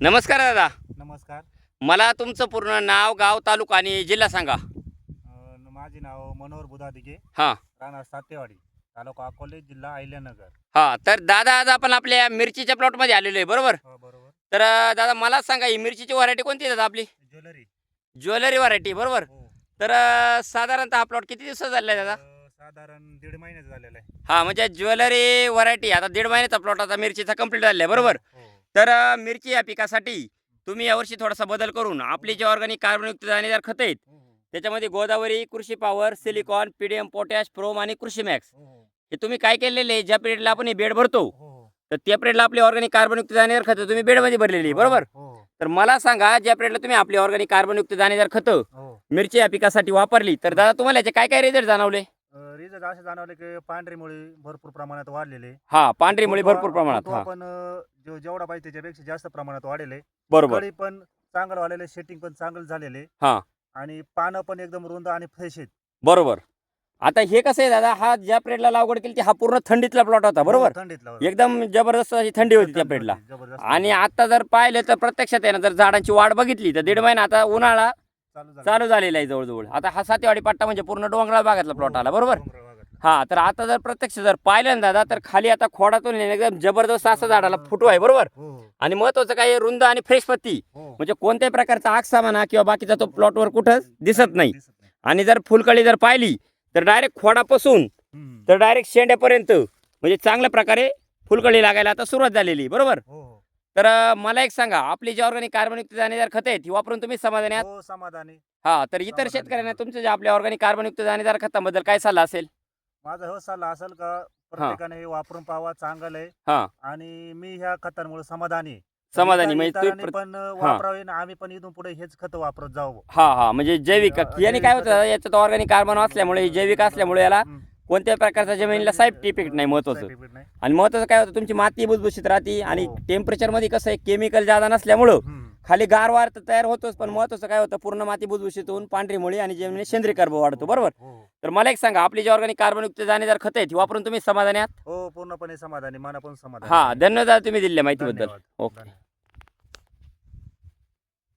नमस्कार दादा. नमस्कार. मला तुमचं पूर्ण नाव, गाव, तालुका आणि जिल्हा सांगा. माझे नाव मनोहर बुधा दिघे, हां राहणार सातेवाडी, तालुका अकोले, जिल्हा अहिल्यानगर. हां. तर दादा आज आपण आपल्या मिरचीच्या प्लॉटमध्ये आलेलो आहे, बरोबर? हो, बरोबर. तर दादा मला सांगा, ही मिरचीची व्हरायटी कोणती आहे दादा आपली? ज्वेलरी. ज्वेलरी व्हरायटी, बरोबर? हो. तर साधारणतः हा प्लॉट किती दिवसाचा झालेला आहे दादा? साधारण 1.5 महिन्याचं झालेलं आहे. हां, म्हणजे ज्वेलरी व्हरायटी आता 1.5 महिन्याचा प्लॉट आता मिरचीचा कंप्लीट झालेला आहे, बरोबर? हो, हो. तर मिरची या पिकासाठी तुम्ही यावर्षी थोडासा बदल करून आपली जे ऑर्गॅनिक कार्बनयुक्त दाणेदार खतं आहेत, हो, हो. त्याच्यामध्ये गोदावरी, कृषी पॉवर, सिलिकॉन, पीडीएम, पोटॅश, प्रोम आणि कृषी मॅक्स हो, हो. हे तुम्ही काय केलेले आहे, ज्या पिरियडला आपण हे बेड भरतो, हो, हो. तर त्या पिरियडला आपली ऑर्गॅनिक कार्बनयुक्त दाणेदार खतं तुम्ही बेडमध्ये भरलेली आहे, बरोबर? हो, हो. तर मला सांगा, ज्या पिरियडला तुम्ही आपली ऑर्गॅनिक कार्बनयुक्त दाणेदार खतं हो. मिरची या पिकासाठी वापरली, तर दादा तुम्हाला याचे काय काय रिझल्ट जाणवले? रिझल्ट असे जाणवले की पांढरी मुळी भरपूर प्रमाणात वाढलेले. हां, पांढरी मुळी भरपूर प्रमाणात. तो हां, आपण जेवढा पाहिजे त्याच्यापेक्षा जास्त प्रमाणात वाढलेले. बरोबर. कळी पण चांगलं वाढलेले, सेटिंग पण चांगलं झालेले हां, आणि पानं पण एकदम रुंद आणि फ्रेश आहेत. बरोबर. आता हे कसं आहे दादा, हा ज्या पिरियडला लागवड केली, हा पूर्ण थंडीतला प्लॉट होता, बरोबर? हो, थंडीतला होता. एकदम जबरदस्त अशी थंडी होती त्या पिरियडला. होती, जबरदस्त आणि थंडी. आता जर पाहिलं तर प्रत्यक्षात आहे ना, जर झाडांची वाढ बघितली तर 1.5 महिना आता उन्हाळा चालू झालेला आहे जवळजवळ. आता हा सातेवाडी पट्टा म्हणजे पूर्ण डोंगराळ भागातला प्लॉट आला, बरोबर? डोंगराळ भागात. हां, तर आता जर प्रत्यक्ष जर पाहिलं ना दादा, तर खाली आता खोडातून एकदम जबरदस्त असं झाडाला फुटवा आहे, बरोबर? हो, हो. आणि महत्वाचं काय आहे, रुंद आणि फ्रेश पत्ती, हो. म्हणजे कोणत्याही प्रकारचा आकसा म्हणा किंवा बाकीचा तो प्लॉटवर कुठं दिसत नाही. दिसत नाही. आणि जर फुलकळी जर पाहिली तर डायरेक्ट खोडापासून हम्म. तर डायरेक्ट शेंड्यापर्यंत म्हणजे चांगल्या प्रकारे फुलकळी लागायला आता सुरुवात झालेली, बरोबर? हो, हो. तर मला एक सांगा, आपली जी ऑर्गॅनिक कार्बनयुक्त दाणेदार खतं आहेत, ती वापरून तुम्ही समाधानी आहात? हो, समाधानी. हां, तर इतर समाधानी शेतकऱ्यांना आहे. तुमचं जे आपल्या ऑर्गॅनिक कार्बनयुक्त दाणेदार खताबद्दल काय सल्ला असेल? माझा हो सल्ला असेल का प्रत्येकाने हे वापरून पाहावा, चांगलं आहे. हां, आणि मी ह्या खतांमुळे समाधानी आहे. तर समाधानी म्हणजे तुम्ही इतरांनी पण हां. वापरावे आणि आम्ही पण इथून पुढे हेच खत वापरत जावं. हां, म्हणजे जैविक याने काय होतं, याच्यात ऑर्गॅनिक कार्बन असल्यामुळे, जैविक असल्यामुळे याला हम्म. कोणत्याही प्रकारचा जमिनीला साईड इफेक्ट नाही महत्वाचं. Side effect नाही. आणि महत्वाचं काय होतं, तुमची माती भुसभुशीत राहते आणि हो. टेम्परेचरमध्ये कसं आहे, केमिकल जादा नसल्यामुळं हम्म. खाली गारवार तर तयार होतोच, पण महत्वाचं काय होतं, पूर्ण माती भुसभुशीत होऊन पांढरी मुळी आणि जमिनीत सेंद्रिय कर्ब वाढतो, बरोबर? हो, हो. तर मला एक सांगा, आपली जी ऑर्गॅनिक कार्बनयुक्त दाणेदार खतं आहेत, ती वापरून तुम्ही समाधानी आहात? हो, पूर्णपणे समाधानी, मनापासून समाधानी. हां, धन्यवाद तुम्ही दिलेल्या माहितीबद्दल. धन्यवाद. ओके. धन्यवाद.